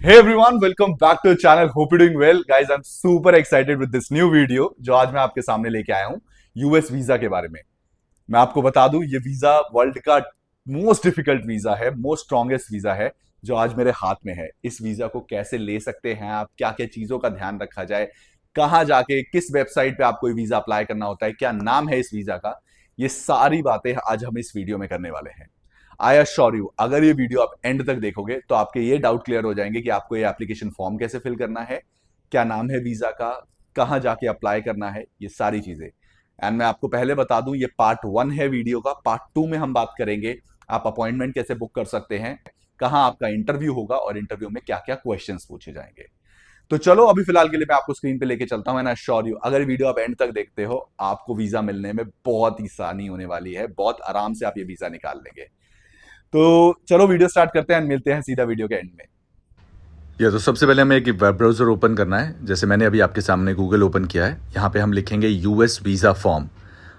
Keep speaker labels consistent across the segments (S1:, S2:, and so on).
S1: Hey everyone, welcome back to the channel. Hope you're doing well. Guys, I'm super excited with this new video जो आज मैं आपके सामने लेके आया हूँ यूएस वीजा के बारे में। मैं आपको बता दूं ये वीजा वर्ल्ड का मोस्ट डिफिकल्ट वीजा है, मोस्ट स्ट्रॉन्गेस्ट वीजा है जो आज मेरे हाथ में है। इस वीजा को कैसे ले सकते हैं आप, क्या क्या चीजों का ध्यान रखा जाए, कहाँ जाके किस वेबसाइट पे आपको वीजा अप्लाई करना होता है, क्या नाम है इस वीजा का, ये सारी बातें आज हम इस वीडियो में करने वाले हैं। आई अश्योर यू, अगर ये वीडियो आप एंड तक देखोगे तो आपके ये डाउट क्लियर हो जाएंगे कि आपको ये एप्लीकेशन फॉर्म कैसे फिल करना है, क्या नाम है वीजा का, कहाँ जाके अप्लाई करना है, ये सारी चीजें। एंड मैं आपको पहले बता दूं ये पार्ट 1 है वीडियो का। पार्ट 2 में हम बात करेंगे आप अपॉइंटमेंट कैसे बुक कर सकते हैं, कहाँ आपका इंटरव्यू होगा और इंटरव्यू में क्या क्या क्वेश्चंस पूछे जाएंगे। तो चलो अभी फिलहाल के लिए मैं आपको स्क्रीन पे लेके चलता हूं। एंड आई श्योर यू, अगर वीडियो आप एंड तक देखते हो आपको वीजा मिलने में बहुत ही आसानी होने वाली है, बहुत आराम से आप ये वीजा निकाल लेंगे। तो चलो वीडियो स्टार्ट करते हैं, मिलते हैं सीधा वीडियो के एंड में।
S2: तो सबसे पहले हमें एक वेब ब्राउज़र ओपन करना है। जैसे मैंने अभी आपके सामने गूगल ओपन किया है। यहाँ पे हम लिखेंगे यूएस वीज़ा फॉर्म।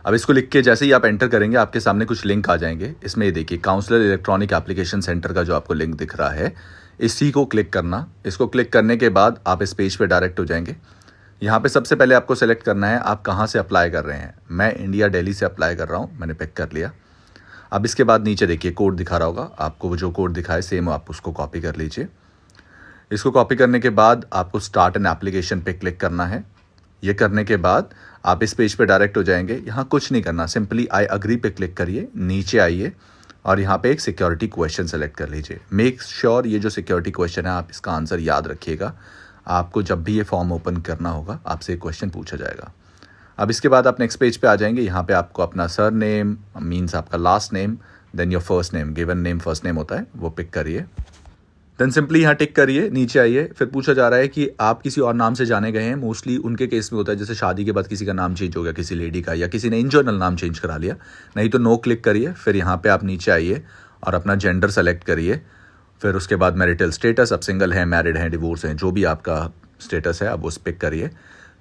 S2: अब इसको लिख के जैसे ही आप एंटर करेंगे आपके सामने कुछ लिंक आ जाएंगे। इसमें ये देखिए काउंसलर इलेक्ट्रॉनिक एप्लीकेशन सेंटर का जो आपको लिंक दिख रहा है, इसी को क्लिक करना। इसको क्लिक करने के बाद आप इस पेज पे डायरेक्ट हो जाएंगे। यहाँ पे सबसे पहले आपको सेलेक्ट करना है आप कहाँ से अप्लाई कर रहे हैं। मैं इंडिया दिल्ली से अप्लाई कर रहा हूँ, मैंने पिक कर लिया। अब इसके बाद नीचे देखिए कोड दिखा रहा होगा आपको, वो जो कोड दिखाए सेम आप उसको कॉपी कर लीजिए। इसको कॉपी करने के बाद आपको स्टार्ट एन एप्लीकेशन पे क्लिक करना है। ये करने के बाद आप इस पेज पे डायरेक्ट हो जाएंगे। यहाँ कुछ नहीं करना, सिंपली आई अग्री पे क्लिक करिए, नीचे आइए और यहाँ पे एक सिक्योरिटी क्वेश्चन सेलेक्ट कर लीजिए। मेक श्योर ये जो सिक्योरिटी क्वेश्चन है आप इसका आंसर याद रखिएगा। आपको जब भी ये फॉर्म ओपन करना होगा आपसे एक क्वेश्चन पूछा जाएगा। अब इसके बाद आप नेक्स्ट पेज पे आ जाएंगे। यहाँ पे आपको अपना सर नेम मीन्स आपका last name, then your first name, given name first name होता है, वो पिक करिए। देन सिंपली यहाँ टिक करिए, नीचे आइए। फिर पूछा जा रहा है कि आप किसी और नाम से जाने गए हैं। मोस्टली उनके केस में होता है जैसे शादी के बाद किसी का नाम चेंज हो गया, किसी लेडी का, या किसी ने इन जनरल नाम चेंज करा लिया। नहीं तो नो क्लिक करिए। फिर यहाँ पे आप नीचे आइए और अपना जेंडर सेलेक्ट करिए। फिर उसके बाद मैरिटल स्टेटस, आप सिंगल हैं, मैरिड हैं, डिवोर्स हैं, जो भी आपका स्टेटस है आप उस पिक करिए।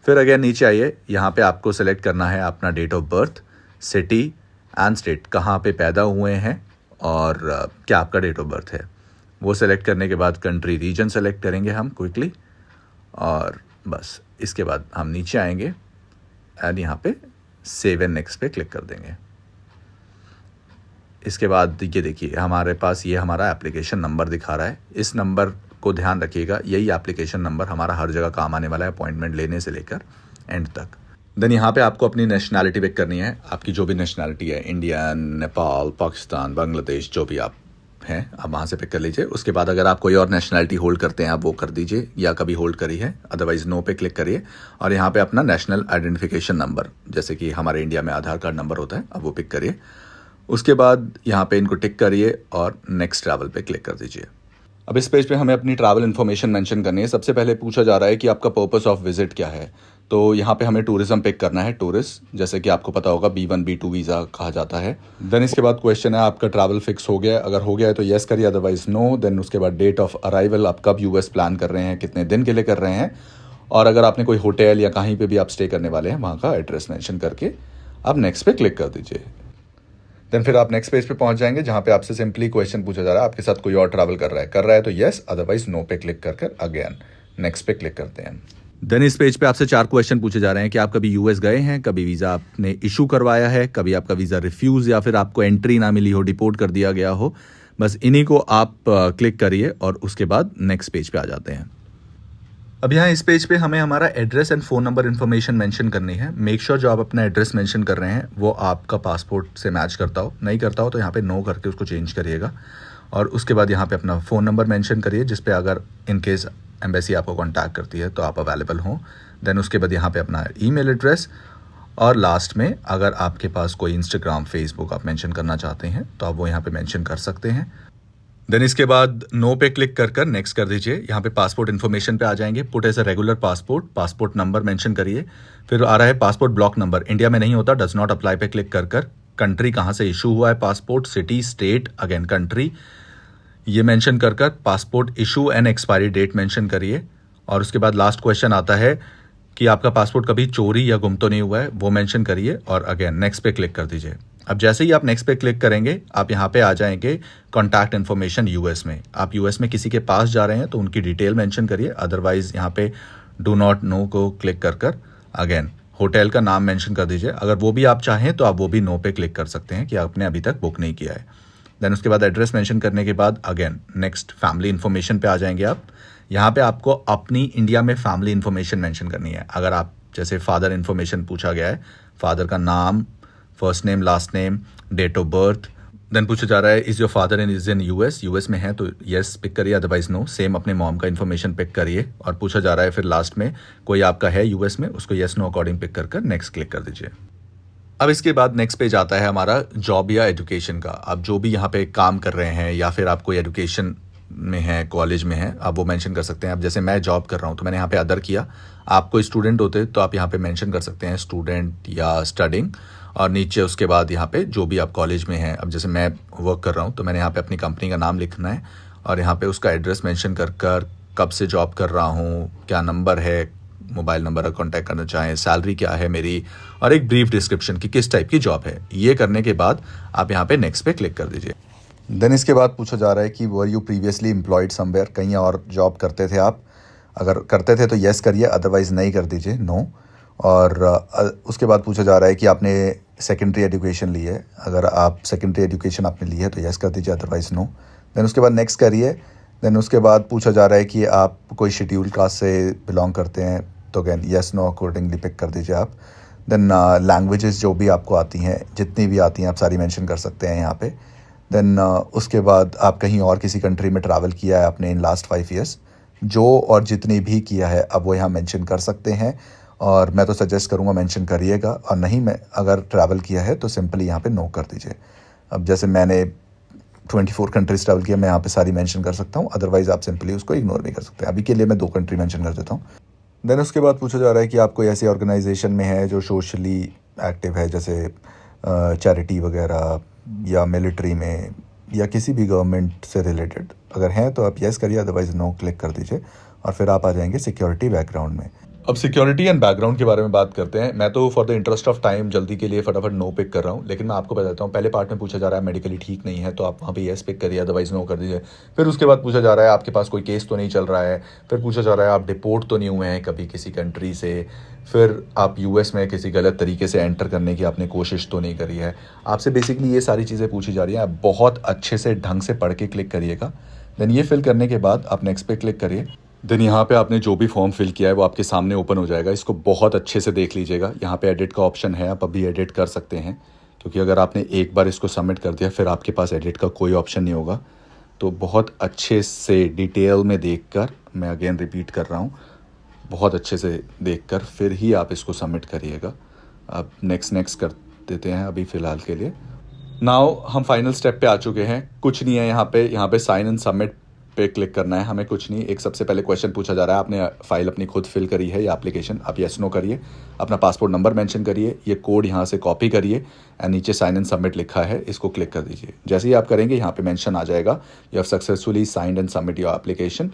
S2: फिर अगेन नीचे आइए, यहाँ पे आपको सेलेक्ट करना है अपना date of birth, city and state, कहाँ पे पैदा हुए हैं और क्या आपका डेट ऑफ बर्थ है। वो सेलेक्ट करने के बाद कंट्री रीजन सेलेक्ट करेंगे हम क्विकली और बस इसके बाद हम नीचे आएंगे एंड यहाँ पे सेव एंड नेक्स्ट पे क्लिक कर देंगे। इसके बाद ये देखिए हमारे पास ये हमारा एप्लीकेशन नंबर दिखा रहा है। इस नंबर को ध्यान रखिएगा, यही एप्लीकेशन नंबर हमारा हर जगह काम आने वाला है, अपॉइंटमेंट लेने से लेकर एंड तक। देन यहाँ पे आपको अपनी नेशनैलिटी पिक करनी है, आपकी जो भी नेशनैलिटी है, इंडिया, नेपाल, पाकिस्तान, बांग्लादेश, जो भी आप हैं आप वहाँ से पिक कर लीजिए। उसके बाद अगर आप कोई और नेशनैलिटी होल्ड करते हैं आप वो कर दीजिए या कभी होल्ड करी है, अदरवाइज नो पे क्लिक करिए। और यहाँ पे अपना नेशनल आइडेंटिफिकेशन नंबर, जैसे कि हमारे इंडिया में आधार कार्ड नंबर होता है, अब वो पिक करिए। उसके बाद यहाँ पे इनको टिक करिए और नेक्स्ट ट्रैवल पे क्लिक कर दीजिए। अब इस पेज पे हमें अपनी ट्रैवल इन्फॉर्मेशन मेंशन करनी है। सबसे पहले पूछा जा रहा है कि आपका पर्पस ऑफ विजिट क्या है। तो यहाँ पे हमें टूरिज्म पिक करना है, टूरिस्ट, जैसे कि आपको पता होगा B1 B2 वीज़ा कहा जाता है। देन इसके बाद क्वेश्चन है आपका ट्रैवल फिक्स हो गया है, अगर हो गया है तो येस करिए, अदरवाइज नो। देन उसके बाद डेट ऑफ अराइवल, आप कब यूएस प्लान कर रहे हैं, कितने दिन के लिए कर रहे हैं, और अगर आपने कोई होटल या कहीं पर भी आप स्टे करने वाले हैं वहाँ का एड्रेस मैंशन करके आप नेक्स्ट पे क्लिक कर दीजिए। देन फिर आप नेक्स्ट पेज पे पहुंच जाएंगे जहां पे आपसे सिंपली क्वेश्चन पूछा जा रहा है आपके साथ कोई और ट्रैवल कर रहा है तो यस, अदरवाइज नो पे क्लिक कर कर अगेन नेक्स्ट पे क्लिक करते हैं। देन इस पेज पे आपसे 4 क्वेश्चन पूछे जा रहे हैं कि आप कभी यूएस गए हैं, कभी वीज़ा आपने इशू करवाया है, कभी आपका वीज़ा रिफ्यूज़ या फिर आपको एंट्री ना मिली हो, डिपोर्ट कर दिया गया हो। बस इन्हीं को आप क्लिक करिए और उसके बाद नेक्स्ट पेज पे आ जाते हैं। अब यहाँ इस पेज पे हमें हमारा address and phone number information mention करनी है। मेक श्योर जो आप अपना एड्रेस मेंशन कर रहे हैं वो आपका पासपोर्ट से मैच करता हो, नहीं करता हो तो यहाँ पे नो करके उसको चेंज करिएगा। और उसके बाद यहाँ पे अपना फ़ोन नंबर मेंशन करिए जिस पे अगर इन केस एम्बेसी आपको कॉन्टैक्ट करती है तो आप अवेलेबल हों। देन उसके बाद यहाँ पे अपना ईमेल एड्रेस और लास्ट में अगर आपके पास कोई इंस्टाग्राम, फेसबुक आप मेंशन करना चाहते हैं तो आप वो यहाँ पे मेंशन कर सकते हैं। देन इसके बाद नो पे क्लिक कर कर नेक्स्ट कर दीजिए। यहाँ पे पासपोर्ट इन्फॉर्मेशन पे आ जाएंगे, put as a regular passport, passport number mention करिए। फिर आ रहा है पासपोर्ट ब्लॉक नंबर, इंडिया में नहीं होता, डज नॉट अप्लाई पे क्लिक कर कर कंट्री कहाँ से इशू हुआ है passport, city, state, again country, ये मेंशन कर कर passport issue and expiry date mention करिए। और उसके बाद लास्ट क्वेश्चन आता है कि आपका पासपोर्ट कभी चोरी या गुम तो नहीं हुआ है, वो मेंशन करिए और अगेन नेक्स्ट पे क्लिक कर दीजिए। अब जैसे ही आप नेक्स्ट पे क्लिक करेंगे, आप यहाँ पे आ जाएंगे कॉन्टैक्ट इन्फॉर्मेशन यूएस में। आप यूएस में किसी के पास जा रहे हैं तो उनकी डिटेल मेंशन करिए, अदरवाइज यहाँ पे डू नॉट नो को क्लिक कर कर अगेन होटल का नाम मेंशन कर दीजिए। अगर वो भी आप चाहें तो आप वो भी नो पे क्लिक कर सकते हैं कि आपने अभी तक बुक नहीं किया है। देन उसके बाद एड्रेस मेंशन करने के बाद अगेन नेक्स्ट फैमिली इन्फॉर्मेशन पे आ जाएंगे आप। यहाँ पे आपको अपनी इंडिया में फैमिली इन्फॉर्मेशन मेंशन करनी है। अगर आप जैसे फादर इन्फॉर्मेशन पूछा गया है, फादर का नाम, first name, last name, date of birth. Then पूछा जा रहा है is your father is in US, US में है तो येस पिक करिए, अदरवाइज नो। सेम अपने मॉम का इन्फॉर्मेशन पिक करिए। और पूछा जा रहा है फिर लास्ट में कोई आपका है यूएस में, उसको येस नो अकॉर्डिंग पिक कर कर नेक्स्ट क्लिक कर दीजिए। अब इसके बाद नेक्स्ट पेज आता है हमारा जॉब या एजुकेशन का। आप जो भी यहाँ पे काम कर रहे हैं या फिर आप कोई एजुकेशन में है, कॉलेज में है, आप वो मेंशन कर सकते हैं। अब जैसे मैं जॉब कर रहा हूँ तो मैंने यहाँ पे अदर किया। आप कोई स्टूडेंट होते तो आप यहाँ पे मेंशन कर सकते हैं स्टूडेंट या स्टडिंग, और नीचे उसके बाद यहाँ पे जो भी आप कॉलेज में हैं। अब जैसे मैं वर्क कर रहा हूँ तो मैंने यहाँ पे अपनी कंपनी का नाम लिखना है और यहाँ पे उसका एड्रेस मेंशन कर कर, कब से जॉब कर रहा हूँ, क्या नंबर है, मोबाइल नंबर का कॉन्टैक्ट करना चाहें, सैलरी क्या है मेरी, और एक ब्रीफ डिस्क्रिप्शन कि किस टाइप की जॉब है। ये करने के बाद आप यहाँ पे नेक्स्ट पे क्लिक कर दीजिए। देन इसके बाद पूछा जा रहा है कि were you previously employed somewhere, कहीं और जॉब करते थे आप? अगर करते थे तो येस करिए, अदरवाइज़ नहीं कर दीजिए, नो। और उसके बाद पूछा जा रहा है कि आपने सेकेंडरी एजुकेशन ली है। अगर आप सेकेंडरी एजुकेशन आपने ली है तो येस कर दीजिए, अदरवाइज़ नो। देन उसके बाद नेक्स्ट करिए। देन उसके बाद पूछा जा रहा है कि आप कोई शेड्यूल कास्ट से बिलोंग करते हैं तो again yes no accordingly pick कर दीजिए आप। देन लैंग्वेजेस जो भी आपको आती हैं, जितनी भी आती हैं आप सारी मेंशन कर सकते हैं यहाँ पे। देन उसके बाद आप कहीं और किसी कंट्री में ट्रैवल किया है आपने इन लास्ट 5 ईयर्स, जो और जितनी भी किया है अब वो यहाँ मेंशन कर सकते हैं। और मैं तो सजेस्ट करूँगा मेंशन करिएगा, और नहीं मैं अगर ट्रैवल किया है तो सिंपली यहाँ पे नो कर दीजिए। अब जैसे मैंने 24 कंट्रीज ट्रैवल किया, मैं यहाँ पे सारी मेंशन कर सकता हूँ, अदरवाइज़ आप सिंपली उसको इग्नोर भी कर सकते हैं। अभी के लिए मैं 2 कंट्री मेंशन कर देता हूँ। देन उसके बाद पूछा जा रहा है कि आप कोई ऐसी ऑर्गेनाइजेशन में है जो सोशली एक्टिव है, जैसे चैरिटी वगैरह या मिलिट्री में या किसी भी गवर्नमेंट से रिलेटेड। अगर हैं तो आप येस करिए, अदरवाइज नो क्लिक कर दीजिए और फिर आप आ जाएंगे सिक्योरिटी बैकग्राउंड में। अब सिक्योरिटी एंड बैकग्राउंड के बारे में बात करते हैं। मैं तो for the interest of time जल्दी के लिए फटाफट नो पिक कर रहा हूँ, लेकिन मैं आपको बताता हूँ। पहले पार्ट में पूछा जा रहा है मेडिकली ठीक नहीं है तो आप वहाँ पे येस पिक करिए, अदरवाइज नो कर दीजिए। फिर उसके बाद पूछा जा रहा है आपके पास कोई केस तो नहीं चल रहा है। फिर पूछा जा रहा है आप डिपोर्ट तो नहीं हुए हैं कभी किसी कंट्री से। फिर आप यूएस में किसी गलत तरीके से एंटर करने की आपने कोशिश तो नहीं करी है। आपसे बेसिकली ये सारी चीज़ें पूछी जा रही हैं। आप बहुत अच्छे से ढंग से पढ़ के क्लिक करिएगा। देन ये फिल करने के बाद आप नेक्स्ट पे क्लिक करिए। देन यहाँ पे आपने जो भी फॉर्म फिल किया है वो आपके सामने ओपन हो जाएगा। इसको बहुत अच्छे से देख लीजिएगा। यहाँ पे एडिट का ऑप्शन है, आप अभी एडिट कर सकते हैं, क्योंकि अगर आपने एक बार इसको सबमिट कर दिया फिर आपके पास एडिट का कोई ऑप्शन नहीं होगा। तो बहुत अच्छे से डिटेल में देखकर, मैं अगेन रिपीट कर रहा हूँ, बहुत अच्छे से देखकर फिर ही आप इसको सबमिट करिएगा। अब नेक्स्ट कर देते हैं अभी फ़िलहाल के लिए। नाउ हम फाइनल स्टेप पे आ चुके हैं। कुछ नहीं है यहाँ पे साइन एंड सबमिट पे क्लिक करना है हमें, कुछ नहीं। एक सबसे पहले क्वेश्चन पूछा जा रहा है, आपने फाइल अपनी खुद फिल करी है या एप्लीकेशन, आप येस नो करिए। अपना पासपोर्ट नंबर मेंशन करिए, ये कोड यहाँ से कॉपी करिए एंड नीचे साइन एंड सबमिट लिखा है, इसको क्लिक कर दीजिए। जैसे ही आप करेंगे यहाँ पे मेंशन आ जाएगा you have successfully signed and submit your application,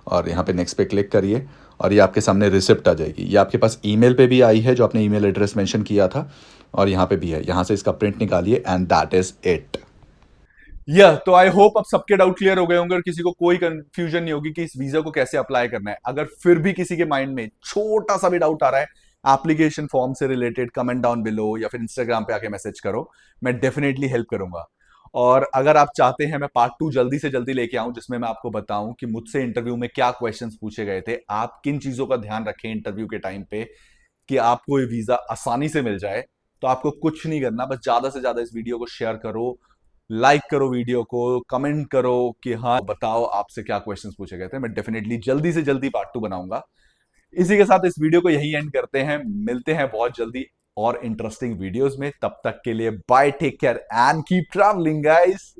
S2: और यहाँ पे नेक्स्ट पे क्लिक करिए और ये आपके सामने रिसिप्ट आ जाएगी। ये आपके पास ईमेल पे भी आई है जो आपने ईमेल एड्रेस मेंशन किया था, और यहाँ पे भी है। यहाँ से इसका प्रिंट निकालिए एंड दैट इज इट।
S1: तो आई होप अब सबके डाउट क्लियर हो गए होंगे और किसी को कोई कंफ्यूजन नहीं होगी कि इस वीजा को कैसे अप्लाई करना है। अगर फिर भी किसी के माइंड में छोटा सा भी डाउट आ रहा है एप्लीकेशन फॉर्म से रिलेटेड, कमेंट डाउन बिलो या फिर इंस्टाग्राम पे आके मैसेज करो, मैं डेफिनेटली हेल्प करूंगा। और अगर आप चाहते हैं मैं पार्ट 2 जल्दी से जल्दी लेके आऊं जिसमें मैं आपको बताऊं कि मुझसे इंटरव्यू में क्या क्वेश्चंस पूछे गए थे, आप किन चीजों का ध्यान रखें इंटरव्यू के टाइम पे कि आपको ये वीजा आसानी से मिल जाए, तो आपको कुछ नहीं करना, बस ज्यादा से ज्यादा इस वीडियो को शेयर करो, लाइक करो वीडियो को, कमेंट करो कि हाँ बताओ आपसे क्या क्वेश्चंस पूछे गए थे। मैं डेफिनेटली जल्दी से जल्दी पार्ट 2 बनाऊंगा। इसी के साथ इस वीडियो को यही एंड करते हैं, मिलते हैं बहुत जल्दी और इंटरेस्टिंग वीडियोस में। तब तक के लिए bye, take care and keep travelling guys.